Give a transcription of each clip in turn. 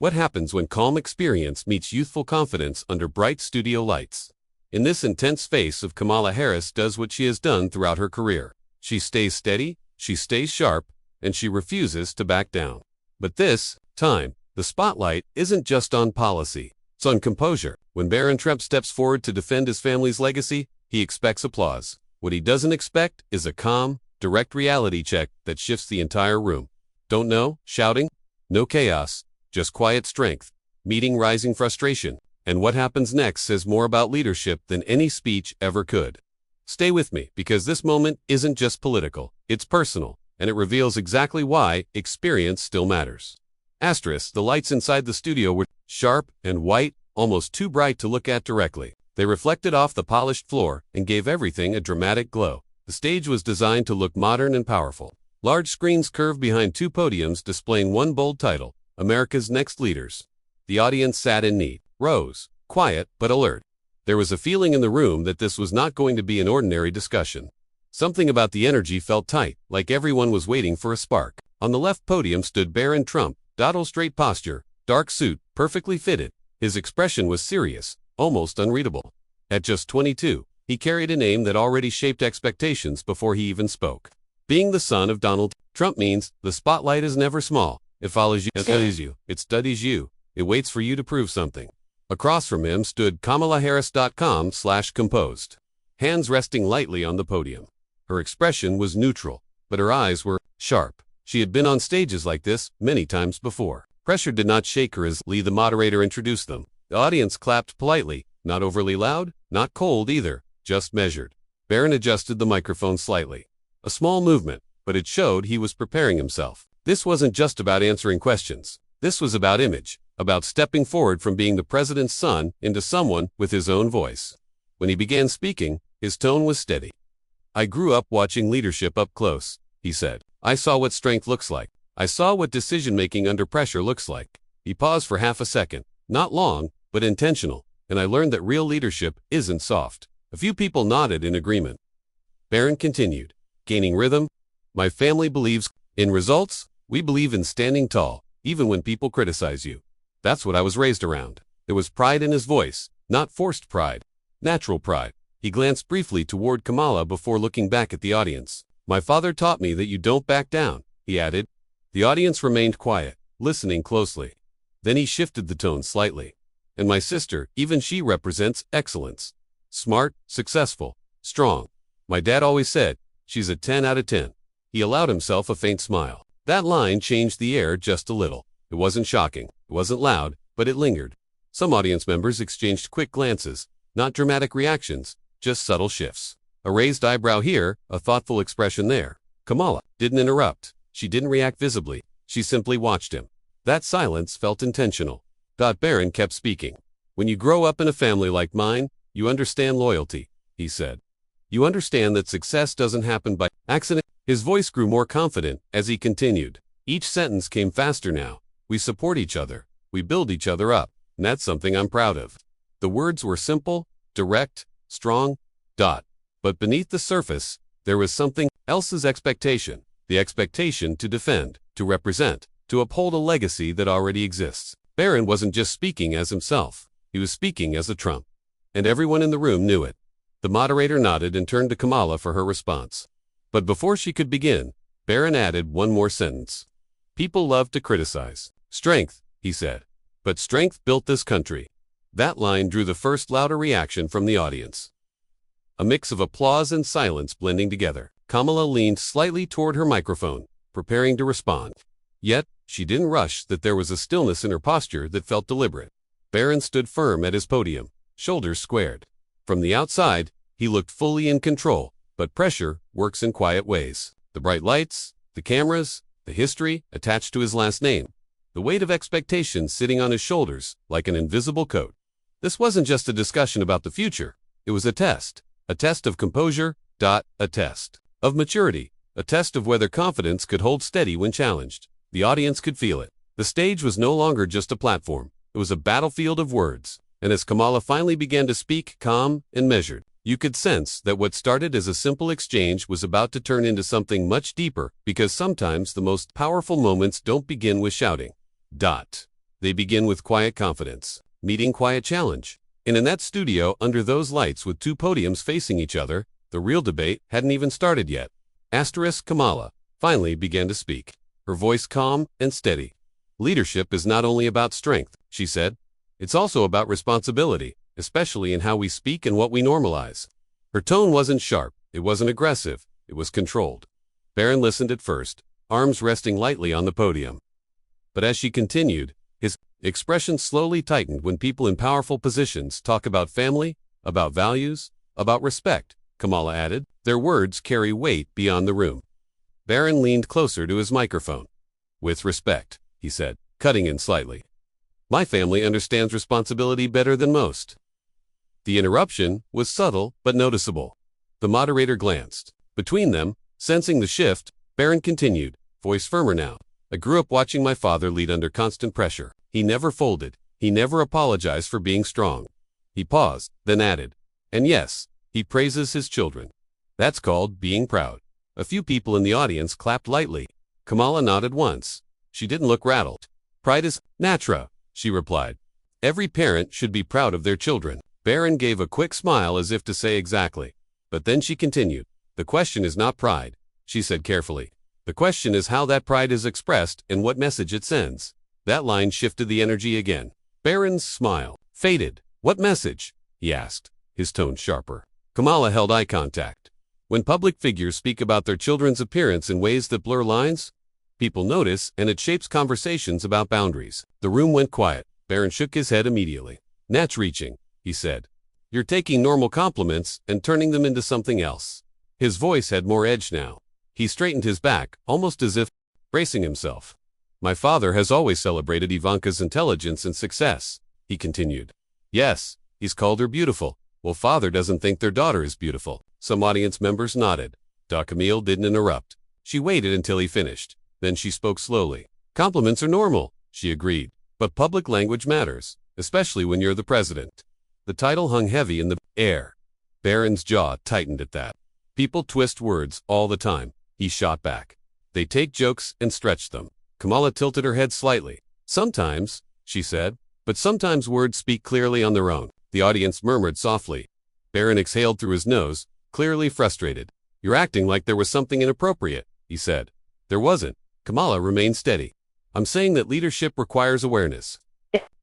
What happens when calm experience meets youthful confidence under bright studio lights? In this intense face of Kamala Harris does what she has done throughout her career. She stays steady, she stays sharp, and she refuses to back down. But this time, the spotlight isn't just on policy. It's on composure. When Barron Trump steps forward to defend his family's legacy, he expects applause. What he doesn't expect is a calm, direct reality check that shifts the entire room. Don't know, shouting, no chaos, just quiet strength, meeting rising frustration. And what happens next says more about leadership than any speech ever could. Stay with me, because this moment isn't just political, it's personal, and it reveals exactly why experience still matters. Asterisk, the lights inside the studio were sharp and white, almost too bright to look at directly. They reflected off the polished floor and gave everything a dramatic glow. The stage was designed to look modern and powerful. Large screens curved behind two podiums displaying one bold title, America's Next Leaders. The audience sat in neat rows, quiet but alert. There was a feeling in the room that this was not going to be an ordinary discussion. Something about the energy felt tight, like everyone was waiting for a spark. On the left podium stood Barron Trump, straight posture, dark suit, perfectly fitted. His expression was serious, almost unreadable. At just 22, he carried a name that already shaped expectations before he even spoke. Being the son of Donald Trump means the spotlight is never small. It follows you, it studies you, it studies you, it waits for you to prove something. Across from him stood KamalaHarris.com/composed, hands resting lightly on the podium. Her expression was neutral, but her eyes were sharp. She had been on stages like this many times before. Pressure did not shake her as Lee, the moderator, introduced them. The audience clapped politely, not overly loud, not cold either, just measured. Barron adjusted the microphone slightly. A small movement, but it showed he was preparing himself. This wasn't just about answering questions. This was about image, about stepping forward from being the president's son into someone with his own voice. When he began speaking, his tone was steady. I grew up watching leadership up close, he said. I saw what strength looks like. I saw what decision-making under pressure looks like. He paused for half a second, not long, but intentional, and I learned that real leadership isn't soft. A few people nodded in agreement. Barron continued, gaining rhythm. My family believes in results. We believe in standing tall, even when people criticize you. That's what I was raised around. There was pride in his voice, not forced pride, natural pride. He glanced briefly toward Kamala before looking back at the audience. My father taught me that you don't back down, he added. The audience remained quiet, listening closely. Then he shifted the tone slightly. And my sister, even she represents excellence. Smart, successful, strong. My dad always said, she's a 10 out of 10. He allowed himself a faint smile. That line changed the air just a little. It wasn't shocking, it wasn't loud, but it lingered. Some audience members exchanged quick glances, not dramatic reactions, just subtle shifts. A raised eyebrow here, a thoughtful expression there. Kamala didn't interrupt. She didn't react visibly. She simply watched him. That silence felt intentional. Barron kept speaking. When you grow up in a family like mine, you understand loyalty, he said. You understand that success doesn't happen by accident. His voice grew more confident as he continued. Each sentence came faster now. We support each other. We build each other up. And that's something I'm proud of. The words were simple, direct, strong, but beneath the surface, there was something else's expectation. The expectation to defend, to represent, to uphold a legacy that already exists. Barron wasn't just speaking as himself. He was speaking as a Trump. And everyone in the room knew it. The moderator nodded and turned to Kamala for her response. But before she could begin, Barron added one more sentence. People love to criticize. Strength, he said. But strength built this country. That line drew the first louder reaction from the audience. A mix of applause and silence blending together. Kamala leaned slightly toward her microphone, preparing to respond. Yet, she didn't rush. That there was a stillness in her posture that felt deliberate. Barron stood firm at his podium, shoulders squared. From the outside, he looked fully in control, but pressure works in quiet ways. The bright lights, the cameras, the history attached to his last name. The weight of expectations sitting on his shoulders like an invisible coat. This wasn't just a discussion about the future. It was a test of composure, a test of maturity, a test of whether confidence could hold steady when challenged. The audience could feel it. The stage was no longer just a platform. It was a battlefield of words. And as Kamala finally began to speak, calm and measured, you could sense that what started as a simple exchange was about to turn into something much deeper, because sometimes the most powerful moments don't begin with shouting. They begin with quiet confidence, meeting quiet challenge. And in that studio, under those lights with two podiums facing each other, the real debate hadn't even started yet. Kamala finally began to speak, her voice calm and steady. Leadership is not only about strength, she said. It's also about responsibility, especially in how we speak and what we normalize. Her tone wasn't sharp, it wasn't aggressive, it was controlled. Barron listened at first, arms resting lightly on the podium. But as she continued, his expression slowly tightened. When people in powerful positions talk about family, about values, about respect, Kamala added, their words carry weight beyond the room. Barron leaned closer to his microphone. With respect, he said, cutting in slightly. My family understands responsibility better than most. The interruption was subtle but noticeable. The moderator glanced. Between them, sensing the shift, Barron continued, voice firmer now. I grew up watching my father lead under constant pressure. He never folded. He never apologized for being strong. He paused, then added, and yes, he praises his children. That's called being proud. A few people in the audience clapped lightly. Kamala nodded once. She didn't look rattled. Pride is natural, she replied. Every parent should be proud of their children. Barron gave a quick smile as if to say exactly. But then she continued. The question is not pride, she said carefully. The question is how that pride is expressed and what message it sends. That line shifted the energy again. Barron's smile faded. What message? He asked, his tone sharper. Kamala held eye contact. When public figures speak about their children's appearance in ways that blur lines, people notice and it shapes conversations about boundaries. The room went quiet. Barron shook his head immediately. That's reaching, he said. You're taking normal compliments and turning them into something else. His voice had more edge now. He straightened his back, almost as if bracing himself. My father has always celebrated Ivanka's intelligence and success, he continued. Yes, he's called her beautiful. Well, father doesn't think their daughter is beautiful. Some audience members nodded. Camille didn't interrupt. She waited until he finished. Then she spoke slowly. Compliments are normal, she agreed. But public language matters, especially when you're the president. The title hung heavy in the air. Barron's jaw tightened at that. People twist words all the time, he shot back. They take jokes and stretch them. Kamala tilted her head slightly. Sometimes, she said, but sometimes words speak clearly on their own. The audience murmured softly. Barron exhaled through his nose, clearly frustrated. You're acting like there was something inappropriate, he said. There wasn't. Kamala remained steady. I'm saying that leadership requires awareness.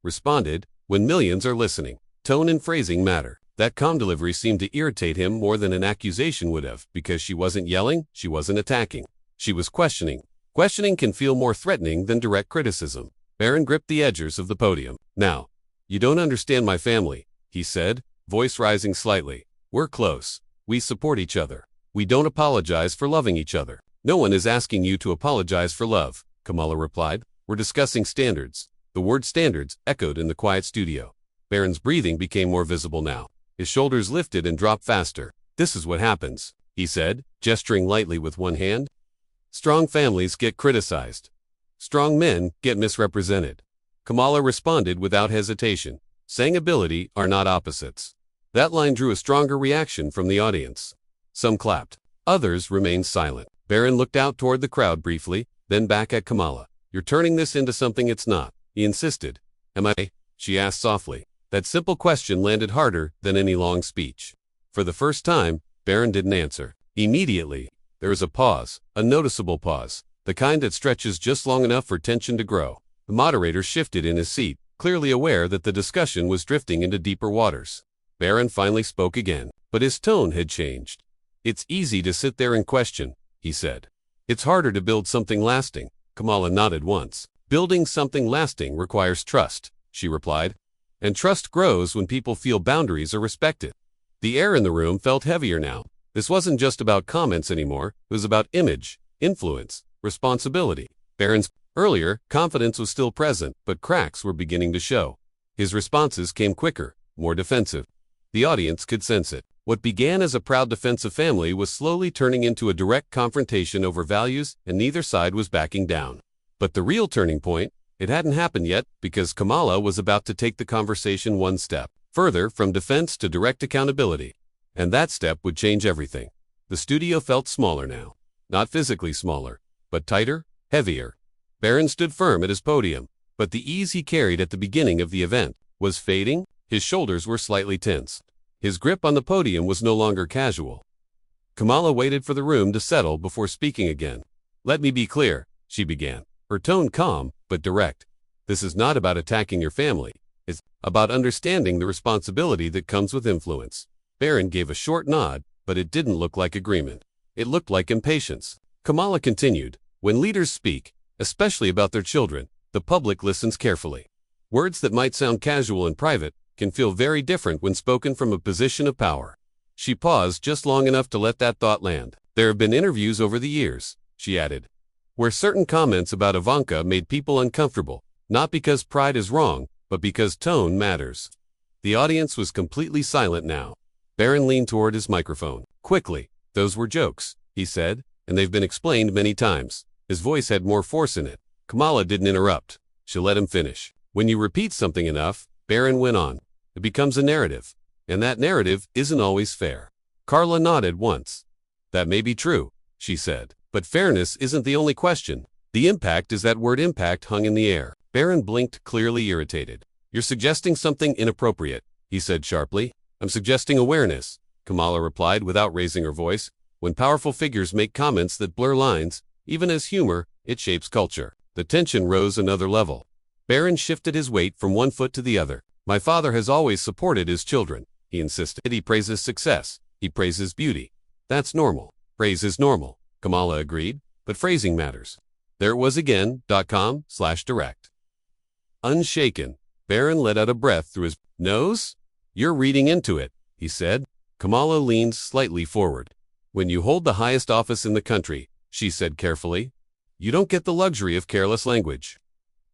Responded, when millions are listening. Tone and phrasing matter. That calm delivery seemed to irritate him more than an accusation would have, because she wasn't yelling, she wasn't attacking. She was questioning. Questioning can feel more threatening than direct criticism. Barron gripped the edges of the podium. Now, you don't understand my family, he said, voice rising slightly. We're close. We support each other. We don't apologize for loving each other. No one is asking you to apologize for love, Kamala replied. We're discussing standards. The word standards echoed in the quiet studio. Barron's breathing became more visible now. His shoulders lifted and dropped faster. This is what happens, he said, gesturing lightly with one hand. Strong families get criticized. Strong men get misrepresented. Kamala responded without hesitation, saying ability are not opposites. That line drew a stronger reaction from the audience. Some clapped. Others remained silent. Barron looked out toward the crowd briefly, then back at Kamala. You're turning this into something it's not, he insisted. Am I? She asked softly. That simple question landed harder than any long speech. For the first time, Barron didn't answer. Immediately, there was a pause, a noticeable pause, the kind that stretches just long enough for tension to grow. The moderator shifted in his seat, clearly aware that the discussion was drifting into deeper waters. Barron finally spoke again, but his tone had changed. It's easy to sit there and question, he said. It's harder to build something lasting. Kamala nodded once. Building something lasting requires trust, she replied. And trust grows when people feel boundaries are respected. The air in the room felt heavier now. This wasn't just about comments anymore, it was about image, influence, responsibility. Barron's earlier confidence was still present, but cracks were beginning to show. His responses came quicker, more defensive. The audience could sense it. What began as a proud defensive family was slowly turning into a direct confrontation over values, and neither side was backing down. But the real turning point, it hadn't happened yet, because Kamala was about to take the conversation one step further from defense to direct accountability. And that step would change everything. The studio felt smaller now. Not physically smaller, but tighter, heavier. Barron stood firm at his podium. but the ease he carried at the beginning of the event was fading. His shoulders were slightly tense. His grip on the podium was no longer casual. Kamala waited for the room to settle before speaking again. "Let me be clear," she began, her tone calm but direct. "This is not about attacking your family. It's about understanding the responsibility that comes with influence." Barron gave a short nod, but it didn't look like agreement. It looked like impatience. Kamala continued, "When leaders speak, especially about their children, the public listens carefully. Words that might sound casual and private can feel very different when spoken from a position of power." She paused just long enough to let that thought land. "There have been interviews over the years," she added, "where certain comments about Ivanka made people uncomfortable, not because pride is wrong, but because tone matters." The audience was completely silent now. Barron leaned toward his microphone. "Quickly, those were jokes," he said, "and they've been explained many times." His voice had more force in it. Kamala didn't interrupt. She let him finish. "When you repeat something enough," Barron went on, "it becomes a narrative, and that narrative isn't always fair." Carla nodded once. "That may be true," she said, "but fairness isn't the only question. The impact is." That word impact hung in the air. Barron blinked, clearly irritated. "You're suggesting something inappropriate," he said sharply. "I'm suggesting awareness," Kamala replied without raising her voice. "When powerful figures make comments that blur lines, even as humor, it shapes culture." The tension rose another level. Barron shifted his weight from one foot to the other. "My father has always supported his children," he insisted. "He praises success. He praises beauty. That's normal." "Praise is normal," Kamala agreed, "but phrasing matters." There it was again, .com/direct. Unshaken, Barron let out a breath through his nose. "You're reading into it," he said. Kamala leaned slightly forward. "When you hold the highest office in the country," she said carefully, "you don't get the luxury of careless language."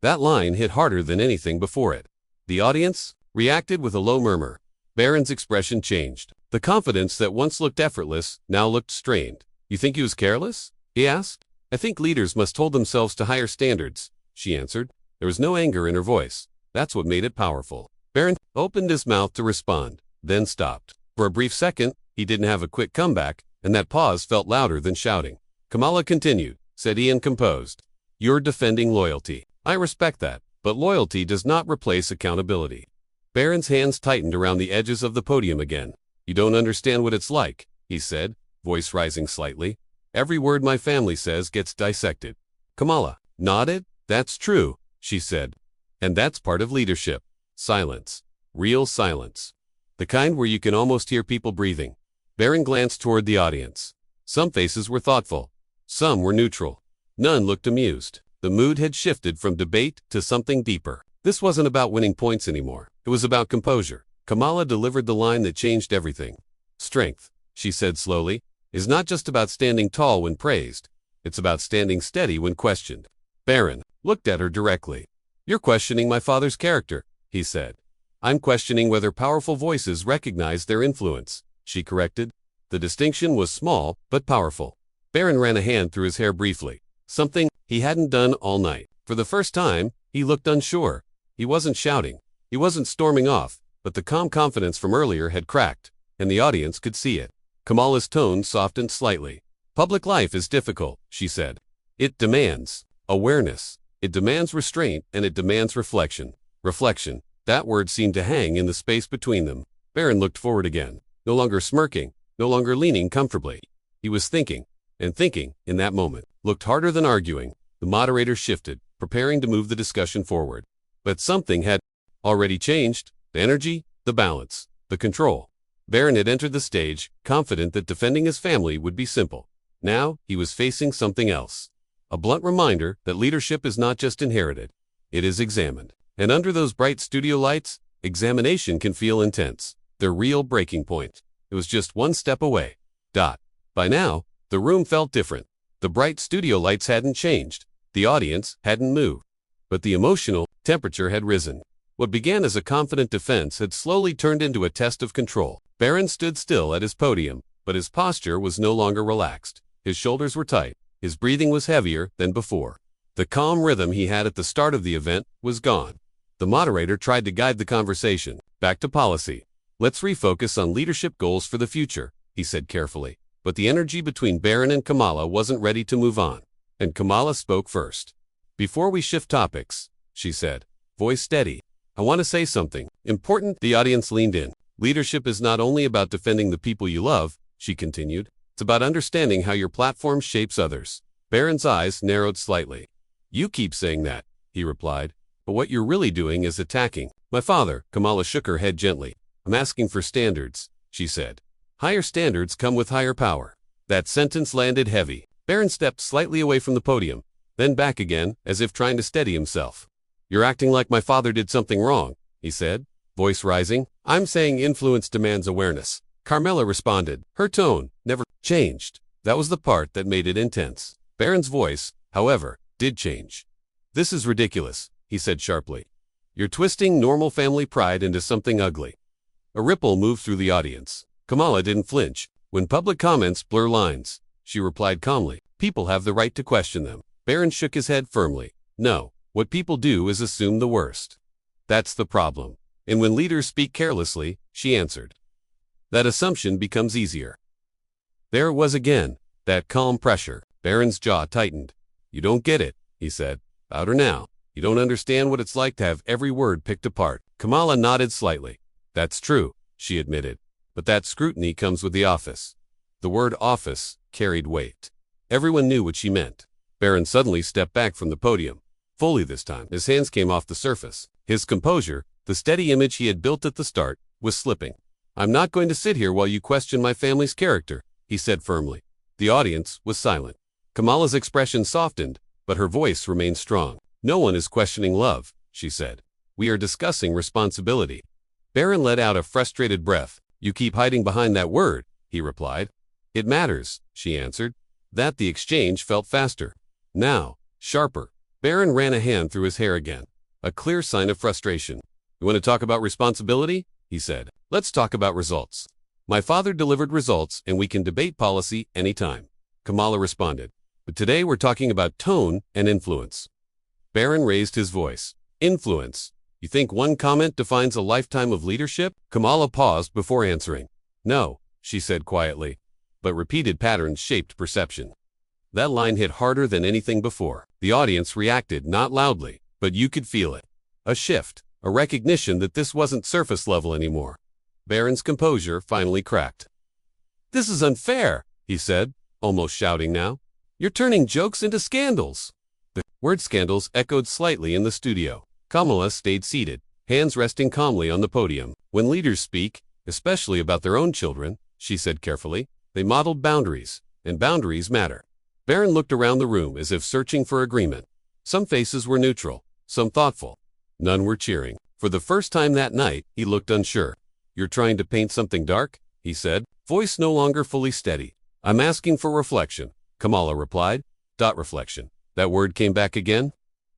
That line hit harder than anything before it. The audience reacted with a low murmur. Barron's expression changed. The confidence that once looked effortless now looked strained. "You think he was careless?" he asked. "I think leaders must hold themselves to higher standards," she answered. There was no anger in her voice. That's what made it powerful. Barron opened his mouth to respond, then stopped. For a brief second, he didn't have a quick comeback, and that pause felt louder than shouting. "Kamala continued," said Ian composed. "You're defending loyalty. I respect that, but loyalty does not replace accountability." Barron's hands tightened around the edges of the podium again. "You don't understand what it's like," he said, voice rising slightly. "Every word my family says gets dissected." Kamala nodded. "That's true," she said. "And that's part of leadership. Silence. Real silence. The kind where you can almost hear people breathing." Barron glanced toward the audience. Some faces were thoughtful. Some were neutral. None looked amused. The mood had shifted from debate to something deeper. This wasn't about winning points anymore. It was about composure. Kamala delivered the line that changed everything. "Strength," she said slowly, "is not just about standing tall when praised. It's about standing steady when questioned." Barron looked at her directly. "You're questioning my father's character," he said. "I'm questioning whether powerful voices recognize their influence," she corrected. The distinction was small, but powerful. Barron ran a hand through his hair briefly. Something he hadn't done all night. For the first time, he looked unsure. He wasn't shouting. He wasn't storming off, but the calm confidence from earlier had cracked, and the audience could see it. Kamala's tone softened slightly. "Public life is difficult," she said. "It demands awareness. It demands restraint, and it demands reflection." Reflection. That word seemed to hang in the space between them. Barron looked forward again, no longer smirking, no longer leaning comfortably. He was thinking, and thinking, in that moment, looked harder than arguing. The moderator shifted, preparing to move the discussion forward. But something had already changed. The energy, the balance, the control. Barron had entered the stage, confident that defending his family would be simple. Now, he was facing something else. A blunt reminder that leadership is not just inherited. It is examined. And under those bright studio lights, examination can feel intense. The real breaking point. It was just one step away. By now, the room felt different. The bright studio lights hadn't changed. The audience hadn't moved. But the emotional temperature had risen. What began as a confident defense had slowly turned into a test of control. Barron stood still at his podium, but his posture was no longer relaxed. His shoulders were tight. His breathing was heavier than before. The calm rhythm he had at the start of the event was gone. The moderator tried to guide the conversation back to policy. "Let's refocus on leadership goals for the future," he said carefully. But the energy between Barron and Kamala wasn't ready to move on. And Kamala spoke first. "Before we shift topics," she said, voice steady. I want to say something important. The audience leaned in. Leadership is not only about defending the people you love, she continued. It's about understanding how your platform shapes others. Barron's eyes narrowed slightly. You keep saying that, he replied, but what you're really doing is attacking my father. Kamala shook her head gently. I'm asking for standards, she said. Higher standards come with higher power. That sentence landed heavy. Barron stepped slightly away from the podium, then back again, as if trying to steady himself. You're acting like my father did something wrong, he said, voice rising. I'm saying influence demands awareness. Carmela responded. Her tone never changed. That was the part that made it intense. Barron's voice, however, did change. This is ridiculous, he said sharply. You're twisting normal family pride into something ugly. A ripple moved through the audience. Kamala didn't flinch. When public comments blur lines, she replied calmly, people have the right to question them. Barron shook his head firmly. No, what people do is assume the worst. That's the problem. And when leaders speak carelessly, she answered, that assumption becomes easier. There it was again, that calm pressure. Barron's jaw tightened. You don't get it, he said. Louder now. You don't understand what it's like to have every word picked apart. Kamala nodded slightly. That's true, she admitted. But that scrutiny comes with the office. The word office carried weight. Everyone knew what she meant. Barron suddenly stepped back from the podium. Fully this time, his hands came off the surface. His composure, the steady image he had built at the start, was slipping. I'm not going to sit here while you question my family's character, he said firmly. The audience was silent. Kamala's expression softened, but her voice remained strong. No one is questioning love, she said. We are discussing responsibility. Barron let out a frustrated breath. You keep hiding behind that word, he replied. It matters, she answered. That the exchange felt faster. Now, sharper. Barron ran a hand through his hair again. A clear sign of frustration. You want to talk about responsibility? He said. Let's talk about results. My father delivered results and we can debate policy anytime. Kamala responded. But today we're talking about tone and influence. Barron raised his voice. Influence. You think one comment defines a lifetime of leadership? Kamala paused before answering. No, she said quietly. But repeated patterns shaped perception. That line hit harder than anything before. The audience reacted not loudly, but you could feel it. A shift, a recognition that this wasn't surface level anymore. Barron's composure finally cracked. This is unfair, he said, almost shouting now. You're turning jokes into scandals. The word scandals echoed slightly in the studio. Kamala stayed seated, hands resting calmly on the podium. When leaders speak, especially about their own children, she said carefully, they modeled boundaries, and boundaries matter. Barron looked around the room as if searching for agreement. Some faces were neutral, some thoughtful. None were cheering. For the first time that night, he looked unsure. You're trying to paint something dark? He said, voice no longer fully steady. I'm asking for reflection, Kamala replied. Reflection. That word came back again?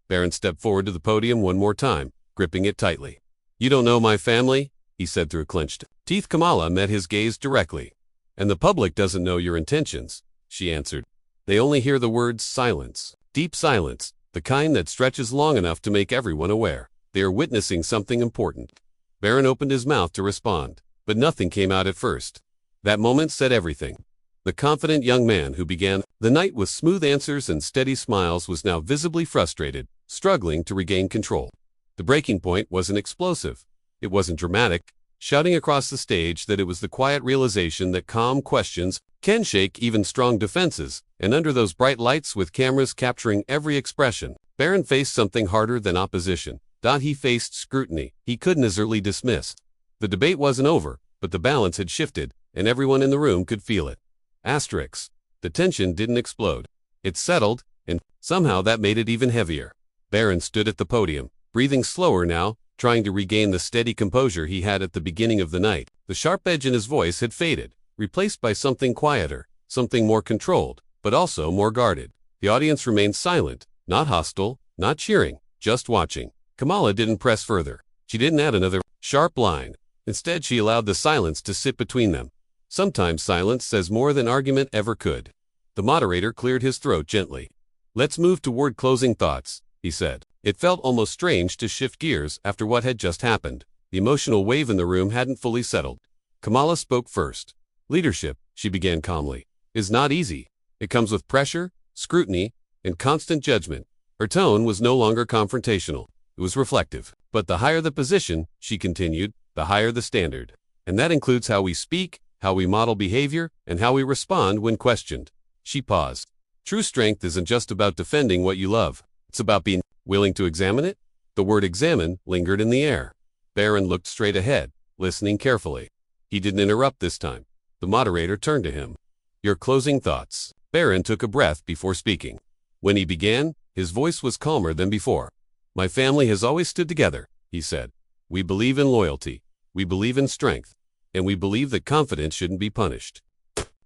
Barron stepped forward to the podium one more time, gripping it tightly. You don't know my family, he said through clenched teeth. Kamala met his gaze directly. And the public doesn't know your intentions, she answered. They only hear the words silence. Deep silence, the kind that stretches long enough to make everyone aware. They are witnessing something important. Barron opened his mouth to respond, but nothing came out at first. That moment said everything. The confident young man who began the night with smooth answers and steady smiles was now visibly frustrated, struggling to regain control. The breaking point wasn't explosive. It wasn't dramatic, shouting across the stage that it was the quiet realization that calm questions can shake even strong defenses, and under those bright lights with cameras capturing every expression, Barron faced something harder than opposition. He faced scrutiny he couldn't easily dismiss. The debate wasn't over, but the balance had shifted, and everyone in the room could feel it. Asterisks. The tension didn't explode. It settled, and somehow that made it even heavier. Barron stood at the podium, breathing slower now, trying to regain the steady composure he had at the beginning of the night. The sharp edge in his voice had faded, replaced by something quieter, something more controlled, but also more guarded. The audience remained silent, not hostile, not cheering, just watching. Kamala didn't press further. She didn't add another sharp line. Instead, she allowed the silence to sit between them. Sometimes silence says more than argument ever could. The moderator cleared his throat gently. Let's move toward closing thoughts, he said. It felt almost strange to shift gears after what had just happened. The emotional wave in the room hadn't fully settled. Kamala spoke first. Leadership, she began calmly, is not easy. It comes with pressure, scrutiny, and constant judgment. Her tone was no longer confrontational. It was reflective. But the higher the position, she continued, the higher the standard. And that includes how we speak, how we model behavior, and how we respond when questioned. She paused. True strength isn't just about defending what you love. It's about being willing to examine it. The word examine lingered in the air. Barron looked straight ahead, listening carefully. He didn't interrupt this time. The moderator turned to him. Your closing thoughts. Barron took a breath before speaking. When he began, his voice was calmer than before. My family has always stood together, he said. We believe in loyalty. We believe in strength. And we believe that confidence shouldn't be punished.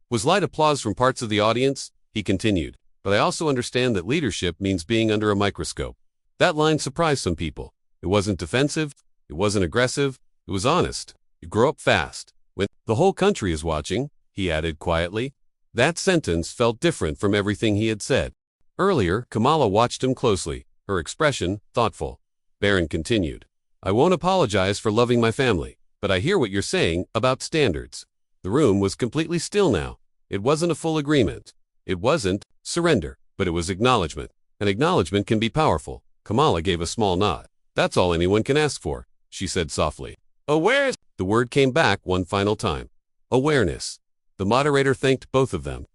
Was light applause from parts of the audience? He continued. But I also understand that leadership means being under a microscope. That line surprised some people. It wasn't defensive. It wasn't aggressive. It was honest. You grow up fast. When the whole country is watching, he added quietly. That sentence felt different from everything he had said. Earlier, Kamala watched him closely, her expression thoughtful. Barron continued. I won't apologize for loving my family, but I hear what you're saying about standards. The room was completely still now. It wasn't a full agreement. It wasn't surrender, but it was acknowledgement. And acknowledgement can be powerful. Kamala gave a small nod. That's all anyone can ask for, she said softly. Awareness. The word came back one final time. Awareness. The moderator thanked both of them.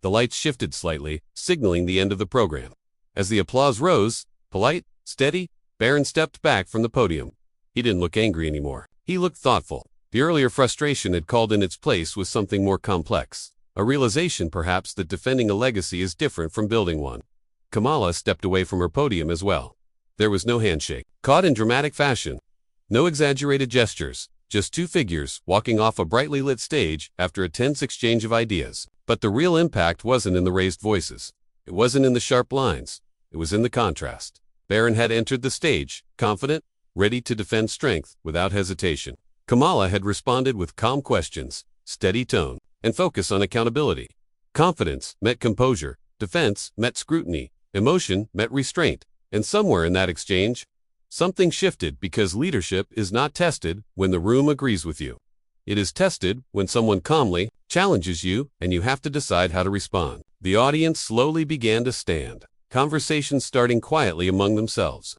The lights shifted slightly, signaling the end of the program. As the applause rose, polite, steady, Barron stepped back from the podium. He didn't look angry anymore. He looked thoughtful. The earlier frustration had called in its place with something more complex. A realization, perhaps, that defending a legacy is different from building one. Kamala stepped away from her podium as well. There was no handshake, caught in dramatic fashion. No exaggerated gestures, just two figures walking off a brightly lit stage after a tense exchange of ideas. But the real impact wasn't in the raised voices. It wasn't in the sharp lines. It was in the contrast. Barron had entered the stage, confident, ready to defend strength without hesitation. Kamala had responded with calm questions, steady tone, and focus on accountability. Confidence met composure, defense met scrutiny, emotion met restraint, and somewhere in that exchange, something shifted because leadership is not tested when the room agrees with you. It is tested when someone calmly challenges you and you have to decide how to respond. The audience slowly began to stand, conversations starting quietly among themselves.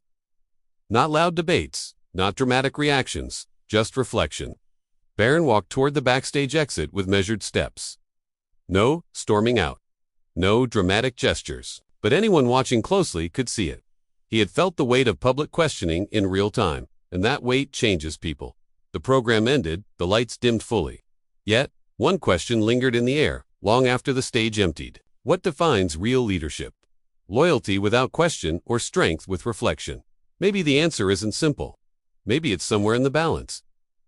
Not loud debates, not dramatic reactions, just reflection. Barron walked toward the backstage exit with measured steps. No storming out. No dramatic gestures. But anyone watching closely could see it. He had felt the weight of public questioning in real time, and that weight changes people. The program ended, the lights dimmed fully. Yet, one question lingered in the air, long after the stage emptied. What defines real leadership? Loyalty without question or strength with reflection? Maybe the answer isn't simple. Maybe it's somewhere in the balance.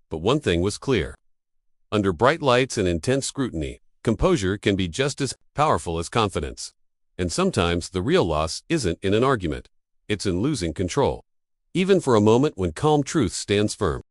But one thing was clear. Under bright lights and intense scrutiny, composure can be just as powerful as confidence. And sometimes the real loss isn't in an argument. It's in losing control. Even for a moment when calm truth stands firm.